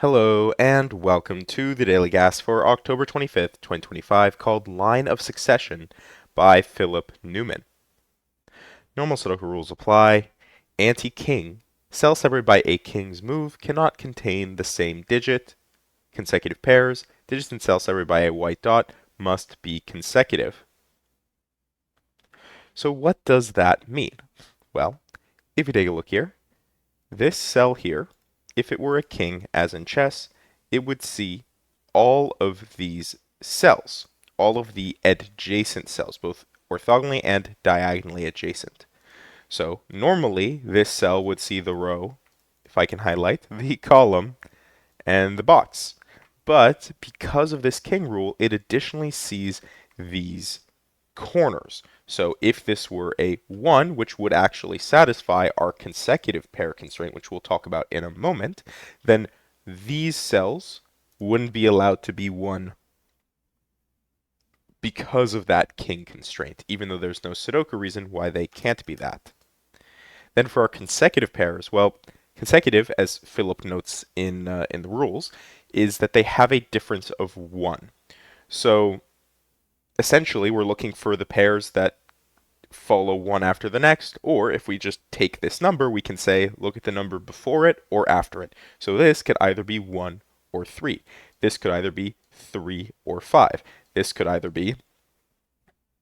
Hello and welcome to the Daily Gas for October 25th, 2025, called Line of Succession by Philip Newman. Normal Sudoku rules apply. Anti-king, cell separated by a king's move, cannot contain the same digit. Consecutive pairs, digits in cell separated by a white dot must be consecutive. So what does that mean? Well, if you take a look here, this cell here, if it were a king, as in chess, it would see all of these cells, all of the adjacent cells, both orthogonally and diagonally adjacent. So normally, this cell would see the row, if I can highlight, the column, and the box. But because of this king rule, it additionally sees these corners. So if this were a 1, which would actually satisfy our consecutive pair constraint, which we'll talk about in a moment, then these cells wouldn't be allowed to be 1 because of that king constraint, even though there's no Sudoku reason why they can't be that. Then for our consecutive pairs, well, consecutive, as Philip notes in the rules, is that they have a difference of 1. So essentially, we're looking for the pairs that follow one after the next, or if we just take this number, we can say, look at the number before it or after it. So this could either be 1 or 3. This could either be 3 or 5. This could either be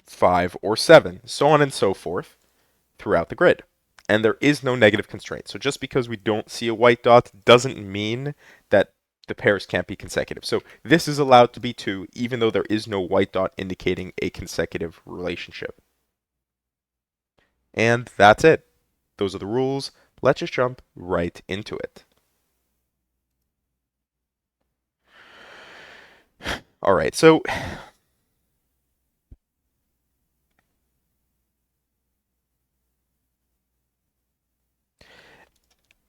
5 or 7, so on and so forth throughout the grid. And there is no negative constraint. So just because we don't see a white dot doesn't mean that the pairs can't be consecutive. So this is allowed to be 2, even though there is no white dot indicating a consecutive relationship. And that's it. Those are the rules. Let's just jump right into it. All right, so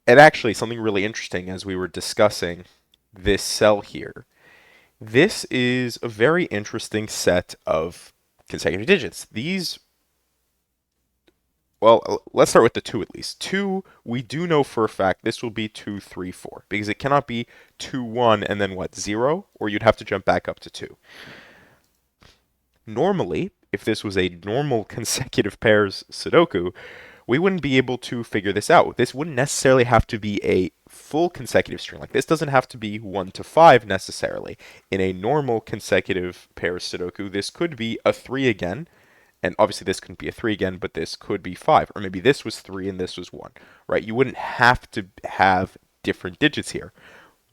and actually something really interesting as we were discussing this cell here. This is a very interesting set of consecutive digits. These, well, let's start with the 2 at least. 2, we do know for a fact this will be 2, 3, 4, because it cannot be 2, 1, and then what, 0? Or you'd have to jump back up to 2. Normally, if this was a normal consecutive pairs Sudoku, we wouldn't be able to figure this out. This wouldn't necessarily have to be a full consecutive string. Like this doesn't have to be 1 to 5 necessarily. In a normal consecutive pairs Sudoku, this could be a 3 again, and obviously this couldn't be a 3 again, but this could be 5. Or maybe this was 3 and this was 1, right? You wouldn't have to have different digits here.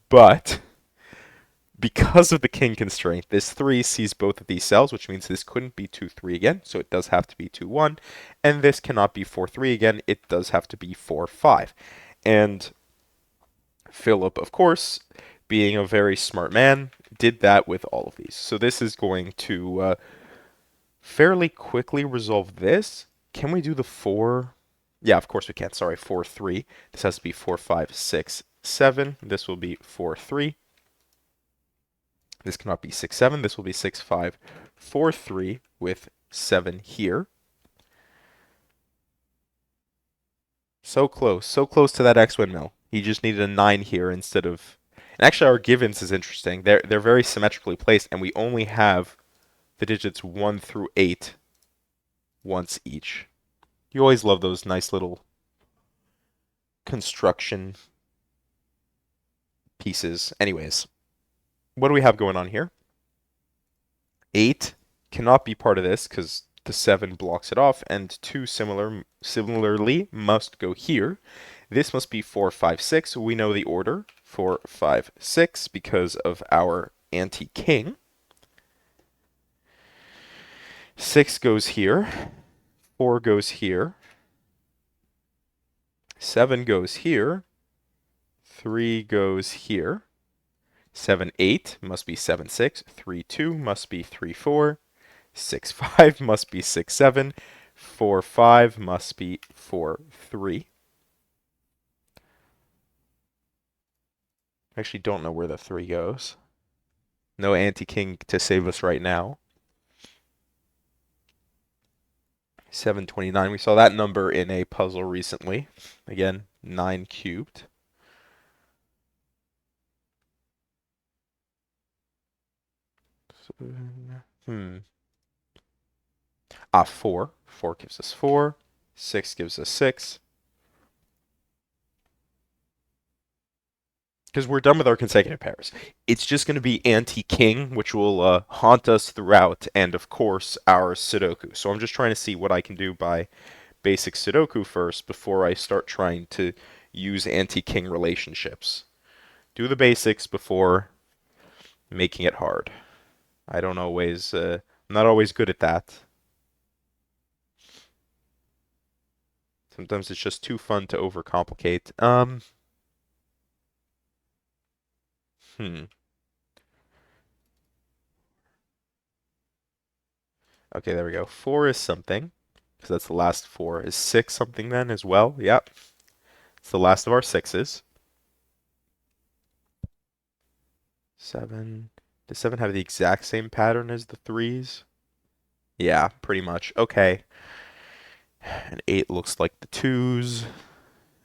But because of the king constraint, this 3 sees both of these cells, which means this couldn't be 2, 3 again, so it does have to be 2, 1. And this cannot be 4, 3 again, it does have to be 4, 5. And Philip, of course, being a very smart man, did that with all of these. So this is going to fairly quickly resolve this. Can we do the 4? Yeah, of course we can. Sorry, 4, 3. This has to be 4, 5, 6, 7. This will be 4, 3. This cannot be 6, 7. This will be 6, 5, 4, 3 with 7 here. So close to that X windmill. He just needed a 9 here instead of... And actually our givens is interesting. They're very symmetrically placed, and we only have the digits 1 through 8 once each. You always love those nice little construction pieces. Anyways, what do we have going on here? 8 cannot be part of this because the 7 blocks it off, and 2 similarly must go here. This must be 4, 5, 6. We know the order, 4, 5, 6, because of our anti-king. 6 goes here, 4 goes here, 7 goes here, 3 goes here, 7, 8 must be 7, 6, 3, 2 must be 3, 4, 6, 5 must be 6, 7, 4, 5 must be 4, 3. I actually don't know where the 3 goes. No anti-king to save us right now. 729. We saw that number in a puzzle recently. Again, 9 cubed. Hmm. Ah, 4. 4 gives us 4. 6 gives us 6. Because we're done with our consecutive pairs. It's just going to be anti-king, which will haunt us throughout, and of course, our Sudoku. So I'm just trying to see what I can do by basic Sudoku first before I start trying to use anti-king relationships. Do the basics before making it hard. I don't always, I'm not always good at that. Sometimes it's just too fun to overcomplicate. Hmm. Okay, there we go. 4 is something, because that's the last 4. Is 6 something then as well? Yep. It's the last of our 6s. 7. Does 7 have the exact same pattern as the 3s? Yeah, pretty much. Okay. And 8 looks like the 2s.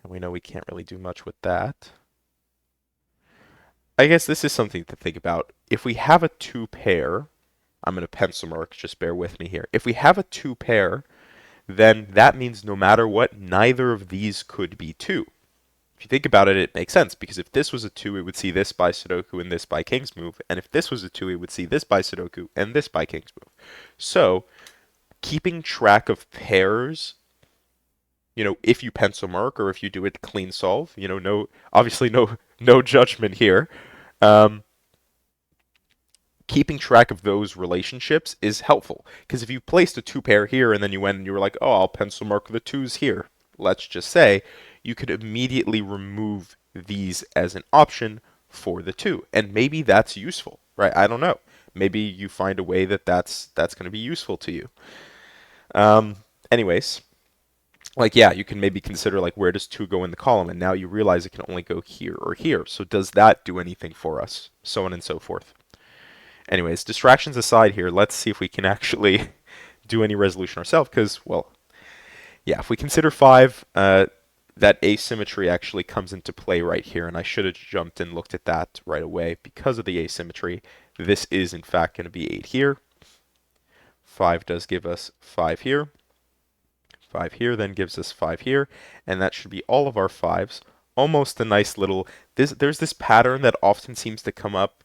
And we know we can't really do much with that. I guess this is something to think about. If we have a 2 pair, I'm going to pencil mark, just bear with me here. If we have a 2 pair, then that means no matter what, neither of these could be 2. If you think about it, it makes sense, because if this was a 2, it would see this by Sudoku and this by King's move, and if this was a 2, it would see this by Sudoku and this by King's move. So, keeping track of pairs, if you pencil mark or if you do it clean solve, no, obviously no judgment here. Um, Keeping track of those relationships is helpful, because if you placed a 2 pair here and then you went and you were like, oh, I'll pencil mark the 2s here, let's just say, you could immediately remove these as an option for the 2, and maybe that's useful, right? I don't know. Maybe you find a way that's going to be useful to you. Um, Anyways, like, yeah, you can maybe consider, like, where does 2 go in the column, and now you realize it can only go here or here. So does that do anything for us? So on and so forth. Anyways, distractions aside here, let's see if we can actually do any resolution ourselves, because, well, yeah, if we consider 5, that asymmetry actually comes into play right here, and I should have jumped and looked at that right away because of the asymmetry. This is, in fact, going to be 8 here. 5 does give us 5 here. 5 here then gives us 5 here, and that should be all of our 5s. Almost a nice little... There's this pattern that often seems to come up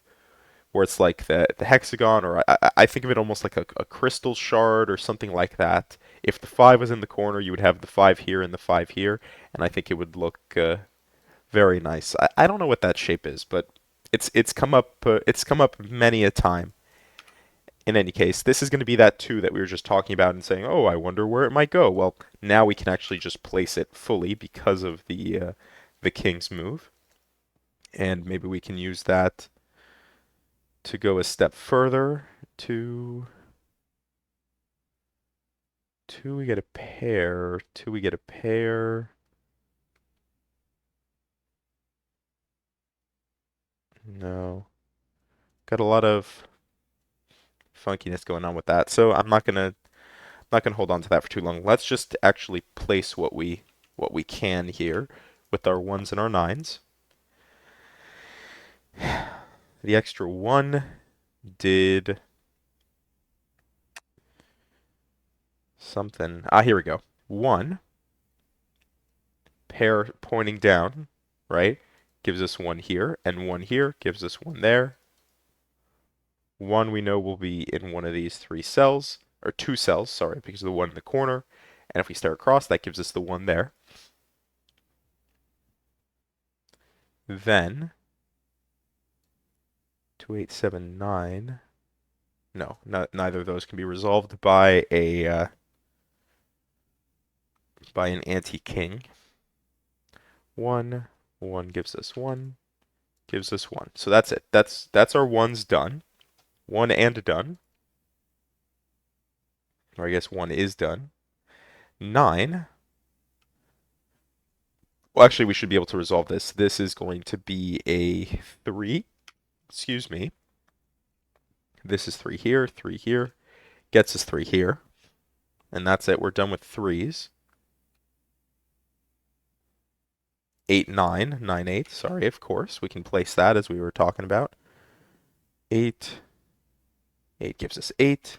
where it's like the hexagon, or I think of it almost like a crystal shard or something like that. If the 5 was in the corner, you would have the 5 here and the 5 here, and I think it would look very nice. I don't know what that shape is, but it's come up many a time. In any case, this is going to be that 2 that we were just talking about and saying, oh, I wonder where it might go. Well, now we can actually just place it fully because of the king's move, and maybe we can use that to go a step further. To 2 we get a pair. 2 we get a pair. No. Got a lot of funkiness going on with that. So I'm not gonna hold on to that for too long. Let's just actually place what we can here with our 1s and our 9s. The extra 1 did something. Ah, here we go. 1 pair pointing down, right? Gives us 1 here, and 1 here gives us 1 there. 1 we know will be in one of these 3 cells, or 2 cells, sorry, because of the 1 in the corner. And if we start across, that gives us the 1 there. Then 2, 8, 7, 9. No, neither of those can be resolved by an anti-king. 1, 1 gives us 1, gives us 1. So that's it. That's our 1's done. 1 and done. Or I guess 1 is done. 9. Well, actually, we should be able to resolve this. This is going to be a 3. Excuse me. This is 3 here, 3 here. Gets us 3 here. And that's it. We're done with 3s. 8, 9, 9, 8. Sorry, of course. We can place that as we were talking about. 8, 8 gives us 8.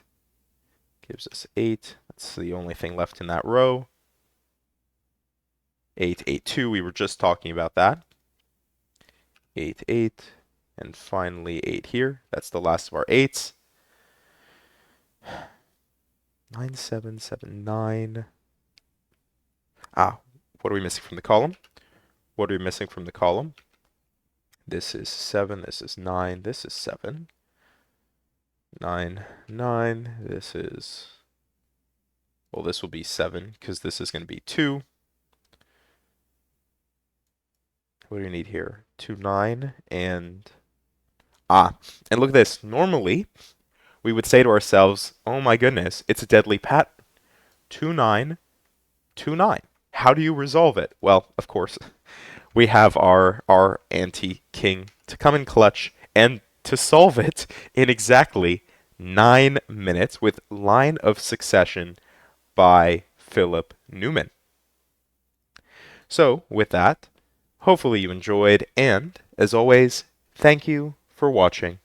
Gives us 8. That's the only thing left in that row. 8, 8, 2. We were just talking about that. 8, 8. And finally 8 here. That's the last of our 8s. 9, 7, 7, 9. What are we missing from the column? What are we missing from the column? This is 7. This is 9. This is 7. 9, 9. This is... Well, this will be 7 because this is going to be 2. What do we need here? 2, 9, and... and look at this. Normally, we would say to ourselves, oh my goodness, it's a deadly pattern. 2, 9, 2, 9. How do you resolve it? Well, of course, we have our anti-king to come in clutch and to solve it in exactly 9 minutes with Line of Succession by Philip Newman. So, with that, hopefully you enjoyed, and, as always, thank you for watching.